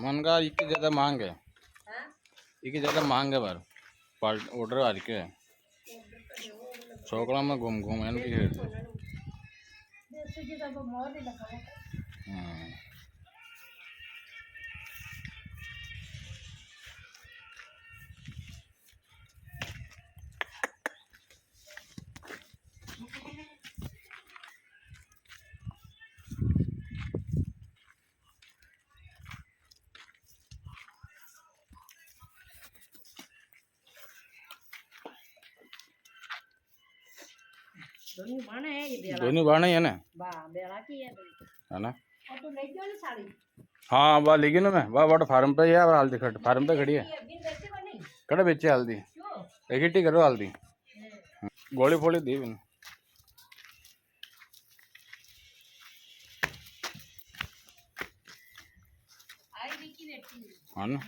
मन का एक ज़्यादा मांग है, एक ज़्यादा मांग है बार पार्ट ऑर्डर आ रही है छोकरा में घूम घूम है की खेल दोनों बाण है ना है ना। हाँ वाह लेगी ना मैं वाह वाट फार्म पे है हल्दी खट फार्म पे खड़ी है कड़ा बेचे हल्दी एक ही करो हल्दी गोली फोड़ी दी मैंने हाँ ना।